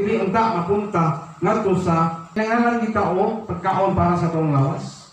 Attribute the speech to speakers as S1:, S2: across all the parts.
S1: dili unta mapunta ngadto sa nanganglan kita o pagkaon para sa tong lawas.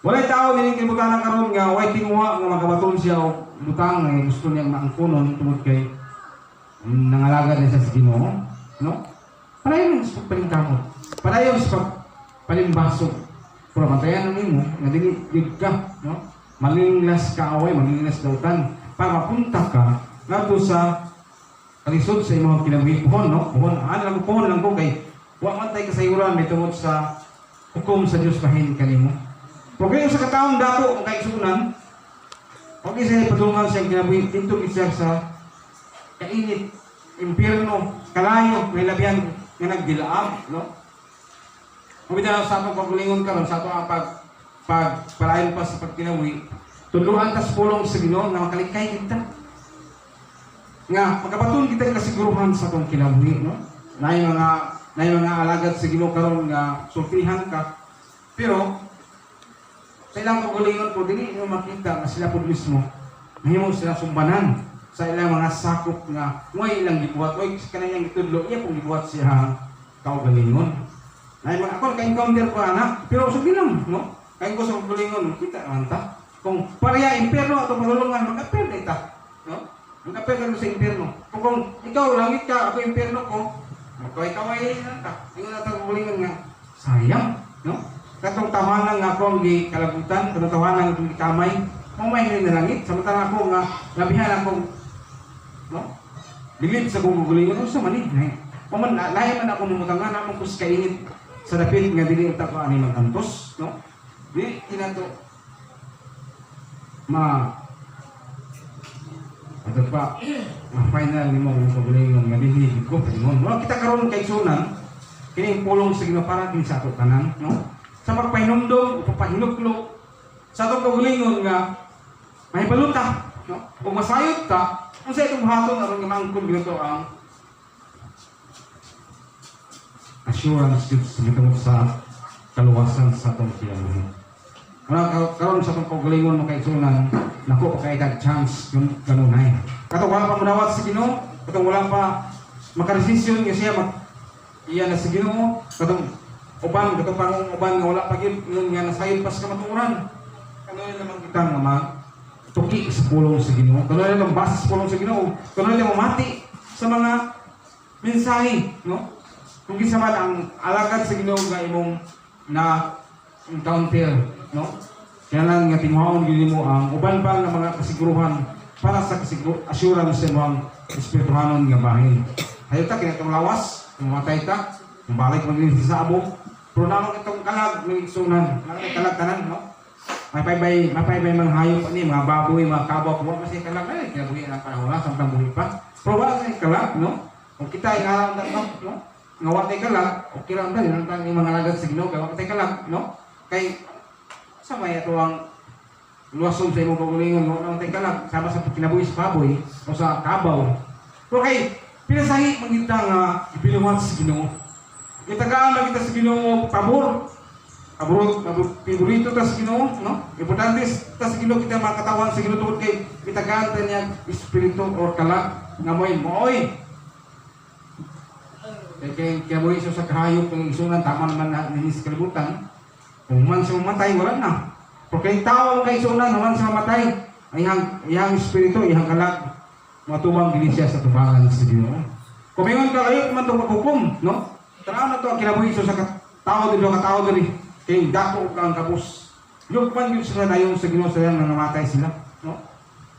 S1: Walay tao dili kalibutan karon nga way tinguha nga magabaton siya og butang nga gusto niyang maangkonon tungod kay nangalagad niya sa Ginoo, no? Padayon sa pagpalingkamot. Padayon sa palimbasog. Pero matayan nimo nga dili gyud ka, no? Malinglas ka away, malinglas dautan para mapunta ka ngadto sa kalisod sa imong kinabuhi pohon, no? Pohon, lang pohon lang ko kay wa man tay kasayuran may tungod sa hukom sa Dios bahin kanimo. Pagay sa kataong dato kay sunan, okay sa padulungan sa kinabuhi dito isa sa kainit, impierno, kalayo, may labihan nga nagdilaam, no? Mabita sa atong pagkulingon karon sa atong pagpalayon pa sa pagkinabuhi, tuluan tas pulong sa Ginoo nga makalikay kita. Nga pagkabaton kita kasiguruhan sa atong kinabuhi, no? Nay mga alagad sa Ginoo karon nga sultihan ka. Pero sa ilang pagkulingon po dili mo makita nga sila pud mismo mahimo sila sumbanan sa ilang mga sakop nga way ilang gibuhat oy kanayang gitudlo iya pong gibuhat siya kaugalingon. Nay mga akon kay encounter ko anak pero usog lang, no? Kay ko sa pagkulingon kita man ta kung pareha impierno ato madulungan magkapel ta, no? Magkapel ka sa impierno. Kung ikaw langit ka ako impierno ko kaway ta. Ingon na ta pagkulingon nga sayang, no? Katong tawanan nga akong gikalabutan, katong tawanan nga gikamay, mamay na langit, samantala ako nga labihan akong, no? Bilib sa gugulingon, sa mani, maman, lahi man ako mumutangan, namang kus kainit sa dapit nga dili ita ko ani magantos, no? Di, kinato, ito pa, final ni mo yung gugulingon, nga dili ko, palingon. Wala kita karon kay sunan, kining pulong sa Ginoo para din sa ato tanan, no? Sa pagpahinumdum, pagpahinuklok, sa itong kagulingon nga, may baluta, no? Kung masayot ka, kung sa itong haton, aron nga maangkong ginito ang assurance dito sa kaluwasan sa itong kinabuhi. Karon sa itong kagulingon mo kay sunan, naku pa kay chance yung kanunay. Katong wala pa manawat sa Ginoo, katong wala pa makaresisyon nga siya, iya na sa Ginoo, katong uban, katong pangong uban nga wala pa gyud nga nasayon pas kamatuoran. Kanoy naman kita nga matuki sa pulong sa Ginoo. Kanoy naman basa sa pulong sa Ginoo. Kanoy naman mati sa mga mensahe, no? Kung kinsa man ang alagad sa Ginoo nga imong na encounter, no? Kaya lang nga tinguhaon gyud mo ang uban pa nga mga kasiguruhan para sa assurance sa imong espirituhanon nga bahin. Hayota kinatong lawas, mamatay ta, balik maging sa abo. Pero naman itong kalag ng igsunan, kalag tanan, no? Mapay-bay mga hayop ani, mga baboy, mga kabaw, wala kasi kalag na, kinabuhi ang panahon na, samtang buhi pa. Pero wala kasi kalag, no? Kung kita ay ngalang, no? Nga wala tayo kalag, okay lang tayo, nantang yung mga lagad sa Ginoo, kaya wala tayo kalag, no? Kay, sa may ito ang luwason sa imong pagulingon, wala tayo kalag, sama sa kinabuhi sa baboy, o sa kabaw. Pero kay, pinasahi, magkita nga, ipinuhat sa Ginoo. Itagaan lang kita sa Ginoo pabor. Paborito ta sa Ginoo, no? Importante ta sa Ginoo kita makatawan sa Ginoo tungod kay itagaan ta niya espiritu or kalag nga mooy. Kaya mo iso sa kahayop ng isunan tama naman na ninis kalibutan. Kung man siya mamatay wala na. Pero kay tao kay isunan naman siya mamatay, iyang espiritu, iyang kalag matubang gini siya sa tubangan sa Ginoo. Kung mayon ka kayo man to maghukom, no? Tanaw na to ang kinabuhi sa katao diri kay dako ang kapos. Yung man yung sila dayon sa Ginoo sa nang namatay sila, no?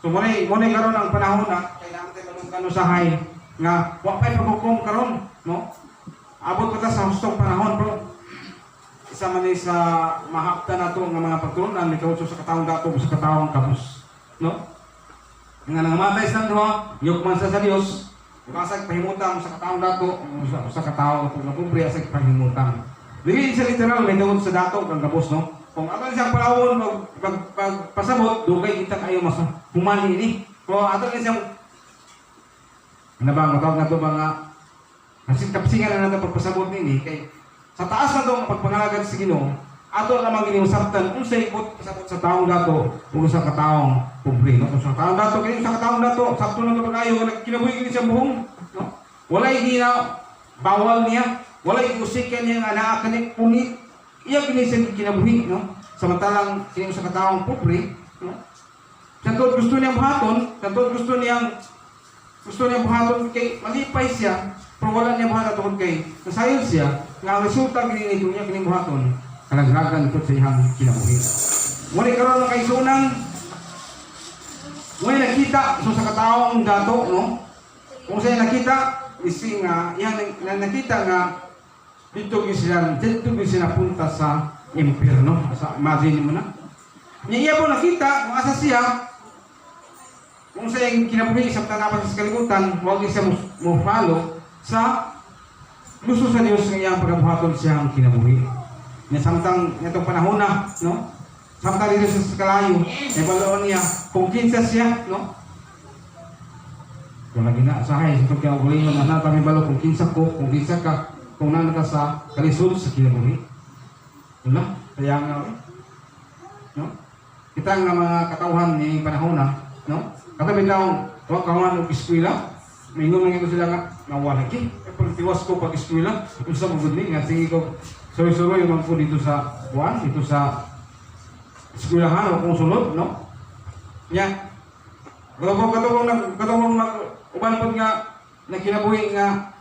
S1: So mo karon ang panahon na kay naman tayo malungkan usahay nga wa pay paghukom karon, no? Abot pa ta sa hustong panahon, bro. Isa man sa mahapta nato nga mga pagtulunan ni kauso sa kataong dato sa kataong kapos, no? Nga nangamatay sa duha, yok man sa Dios. Kasag pahimutang sa kataong dato, sa kataong kung nakumpri sa pahimutang. Dili sa literal may tungod sa dato kang kapos, no? Kung ato siyang palawon pagpasabot, dugay kita kayo mas humani ini. Kung ato na siyang nabang matawag na ito mga kapsingan na natin pagpasabot nini kay sa taas na itong pagpangalagad sa Ginoo, ato namang giniusaptan kung sa ikot pasabot sa taong dato o sa kataong kumpri, no? Kung sa taong dato, kaya sa kataong dato, sakto na ito pag-ayo, kinabuhi kini siya buhong, no? Walay hindi na bawal niya, wala iusikan niya nga naa kani punit. Iya kini sa kinabuhi, no? Samantalang kini sa kataong pobre, no? Santod gusto niyang buhaton, santod gusto niyang buhaton kay malipay siya, pero wala niya buhaton tungkol kay nasayon siya, nga ang resulta kini nito niya kini buhaton, kalaglagan ito sa iyang kinabuhi. Ngunit karon kay sunang, ngunit nakita so sa kataong dato, no? Kung sa'yo nakita, isi nga, yan nakita nga, dito sila punta sa impyerno. Sa imagine mo na. Niya po nakita, kung asa siya, kung sa yung kinabuhi, isang tanapan sa kalimutan, huwag siya mo follow sa gusto sa Diyos ng iyang pagkabuhaton siya ang kinabuhi. Samtang itong panahon na, no? Samtang dito sa kalayo, ay baloon niya, kung kinsa siya, no? Kung lagi na asahay, sa pagkakagulingon na natami balo, kung kinsa ka, kung nana ka sa kalisod sa kinabuhi. Wala, kaya nga, no? Kita nga mga katauhan ni panahon na, no? Katabi daw, huwag kawan ng eskwela, may ngumangin ko sila nga, nawala ki. Pag tiwas ko pag eskwela, kung sa magudli, nga sige ko, suroy-suroy yung po dito sa buwan, dito sa eskwelahan o kung sunod, no? Nya, katawang uban po nga, na kinabuhi nga,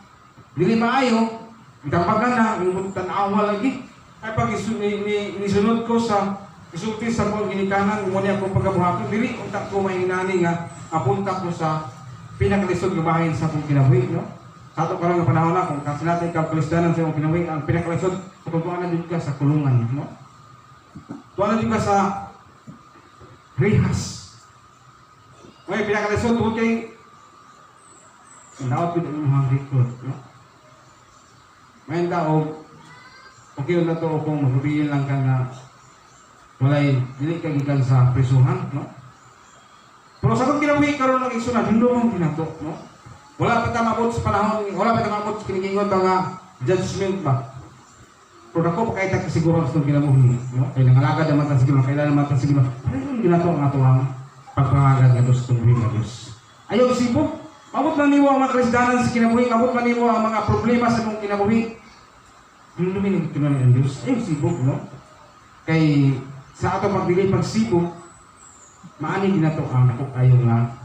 S1: dili maayo, itampagan na, yung tanawa lagi. Ay pag nisunod ko sa isulti sa kong ginikanan, muna akong pagkabuhaton, dili untak ko may hinani nga, apunta ko sa pinakalisod ng bahayin sa kong kinabuhi, no? Sa ato karang panahon na, kung kasi natin kalkulisdanan sa kong kinabuhi, ang pinakalisod, tutuan na din ka sa kulungan, no? Tuwan na din ka sa rehas. Ngayon, pinakalisod, tuwag kay nawat ko din mga record, no? Ngayon tao, okay na to kung magpapigil lang ka na walay, dili ka gikan sa prisuhan, no? Pero sa kong kinabuhi karon ng isunod, hindi mo ginato, no? Wala pa tamabot sa panahon, wala pa tamabot sa kinikingon ba nga judgment ba? Pero ako pa kahit siguro sa kinabuhi, no? Kaya nangalagad naman ta siguro, kailan naman ta siguro, ano yung ginato ang ato ang pagpangagad nga sa tuwing na Diyos? Ayaw sipo, mabot man niyo ang mga krisdanan sa kinabuhi, mabot man niyo ang mga problema sa mong kinabuhi. Yung luminig ito na ng Diyos, ayaw sipo, no? Kay sa ato pagbigay pagsibok, maani ginato ang nakok kayo nga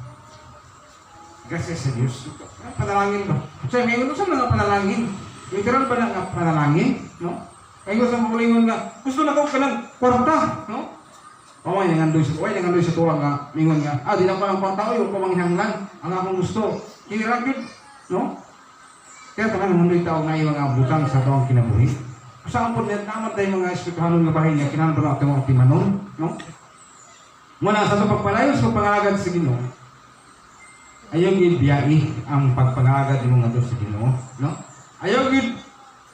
S1: gracias sa Diyos. Panalangin ba? So, ngayon gusto na nga panalangin. Yung karoon ba na nga panalangin? No? Ngayon gusto makulingon nga, gusto na ko ka ng kwarta. No? O, ay nangandoy sa tuwang nga, mingon nga, di na pa ng kwarta ko, yung pamanghanglan, ang akong gusto. Kiniragid, no? Kaya takan nangandoy tao nga yung mga butang sa tuwang kinabuhi. Saan po niya, naman tayo mga espirituhanong nga bahay niya, kinanan ba natin mga timanon, no? Muna sa ito pagpalayos sa pangagad sa Ginoo, ayaw gid biyai ang pagpangagad mo nga doon sa Ginoo, no? Ayaw gid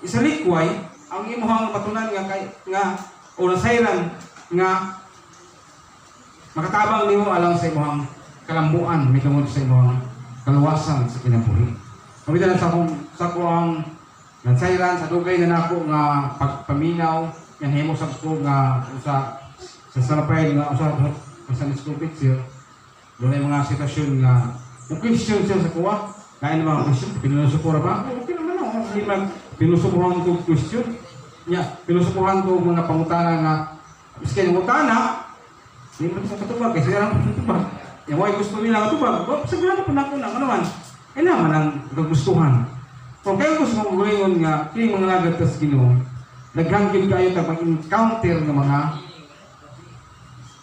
S1: isalikway ang imong matunan nga o nasayran nga makatabang nimo alang sa imong kalambuan mitungod sa imong kaluwasan sa kinabuhi. Kamita sa ko ang nasayran sa dugay na nako nga pagpaminaw yan himo sa ko nga sa salapay nga usa sa school picture, doon ay mga sitwasyon nga kung question siya sa kuha, kaya naman ang question, pinusupura ba? Okay naman ako, hindi man pinusupuran ko question. Pinusupuran ko mga pangutana nga, miski ng utana, hindi mo sa katubag, kasi lang katubag. Yung mga gusto nila katubag, sigurado po na ako na, ano man, ay naman ang kagustuhan. Kung kayo gusto mong gulingon nga, kaya mga nagad tas Ginoo, naghanggil kayo tag mag-encounter ng mga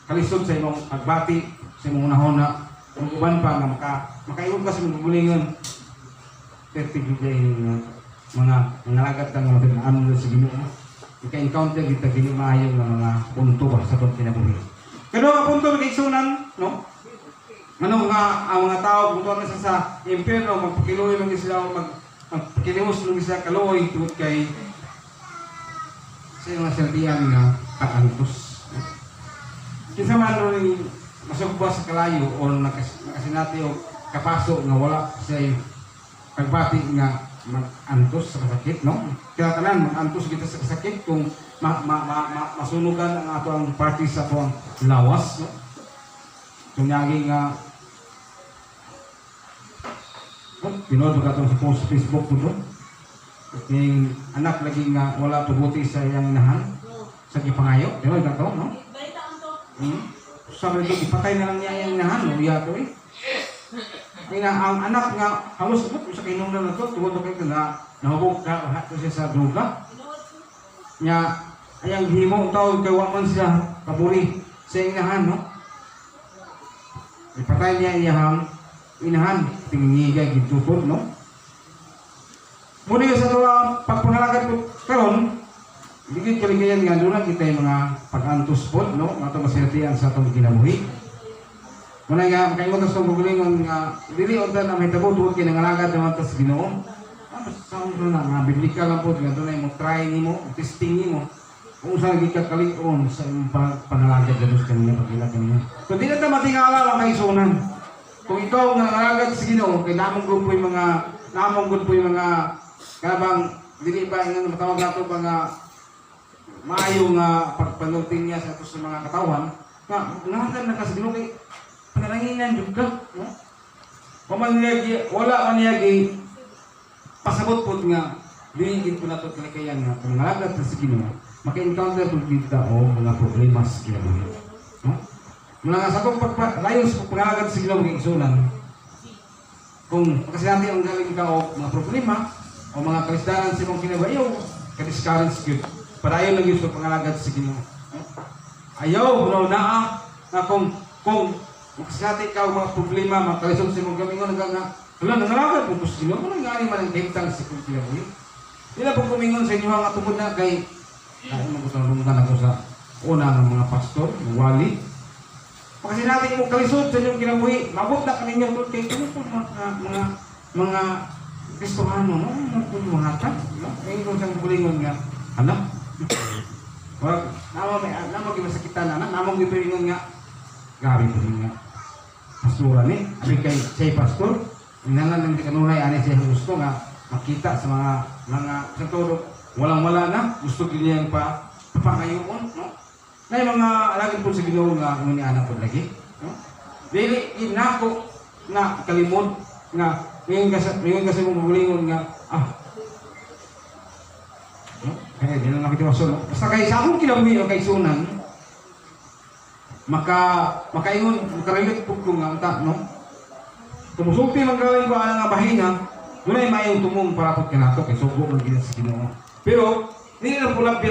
S1: kalisod sa imong pagbati, sa imong unahon na kung uban pa nga makaingon ka sa mga gulingon 30 day mga nangalagat ng mga tinaan sa Ginoo. Ika-encounter kita gini maayo ng mga punto ba sa itong kinabuhi. Pero ang punto ng kaigsunan, no? Ano nga ang mga tao punto na sa impyerno, magpakiluoy lang sila, magpakilimos lang sila kaluoy tungkol kay sa mga saldian nga pag-antos. Kinsa man rin masugba sa kalayo o nakasinati o kapaso nga wala siya pagbati nga mag-antos sa kasakit, no? Kaya tanan mag-antos kita sa kasakit kung masunugan ang ato ang party sa ato ang lawas, no? Kung yagi nga pinood ka itong sa post Facebook ko doon. Yung anak lagi nga wala tubuti sa iyang inahan sa gipangayo, di ba ito, no? Sabi ko, ipatay na lang niya iyang inahan, no? Iya to eh. Kaya ang anak nga, halos mo sa kinundan na to, tungkol kayo na nahubog ka, hato siya sa droga. Nya, ayang himo, tawag kay waman siya, kaburi sa inahan, no? Ipatay niya iyang inahan, tingigay, gitukod, no? Muli sa ito, pagpangalagat ko karon, bigit kaligayan nga doon kita yung mga pag-antos po, no? Nga ito masinatian sa itong kinabuhi. Muna nga, kayo mo ito sa gugulingon nga, dili o na may tabo, tuwag kinangalagat naman ito sa Ginoo. Saan mo na, nga biblika lang po, nga doon mo try ni mo, testing ni mo, kung saan nagkakalion sa iyong pangalagat na sa kanina, pagkila kanina. So, di na ito matingala lang kay sunan. Kung ikaw nga nangalagat sa Ginoo, kay namong po yung mga, kanabang, dili ba yung matawag nato ba nga maayo nga pagpanutin niya sa mga katawan, nga, nangakan na kasi Ginoo kay panalanginan yung ka, no? Wala man niyagi, pasabot po nga, dinigin po nato kalikayan nga, kung nalagat sa Ginoo, maka-encounter po kita o mga problemas kinabuhi. No? Mula nga sa itong layon sa pangalagat sa Ginoo ng isunan, kung kasi natin ang galing ka o mga problema, o mga kalisdanan sa mong kinabayaw, kadiskaran sa Diyos. Padayon lang yun sa pangalagad sa Ginoo. Ayaw, bunaw naa, na kung makasati ka o mga problema, mga kalisong sa mong gamingon, wala, nangalagad mo sa Ginoo, kung nangyari man ang kahintang sa kong kinabayaw. Hindi po kumingon sa inyo ang atubod na kay, dahil magkutulungan ako sa una ng mga pastor, ng wali. Kasi natin mo kalisod sa inyong kinabuhi, mabot na kaninyong doon kay kung mga Kristohano, no? Mga hatag, no? Ngayon kung siyang bulingon nga, anak, namang imasakitan na, namang ipiringon nga, gabi po rin nga. Pastoran eh, abi kay siya pastor, inanan ng kanunay, anay siya gusto nga, makita sa mga sa todo, walang-wala na, gusto niya yung papangayoon, no? Na yung mga alagin po sa Ginoo nga, ni anak po lagi, no? Dili, inako, nga kalimod, nga, ngayon kasi mong magulingon nga, kaya di lang nakitiwaso, no? Basta kay sa akong kinabuhi o kay sunan, makarelate po ko nga, no? Tumusulti man gawin ko nga bahina, muna yung mayong tumong para po kinato, kay sugo man ginat sa Ginoo. Pero, hindi na pulap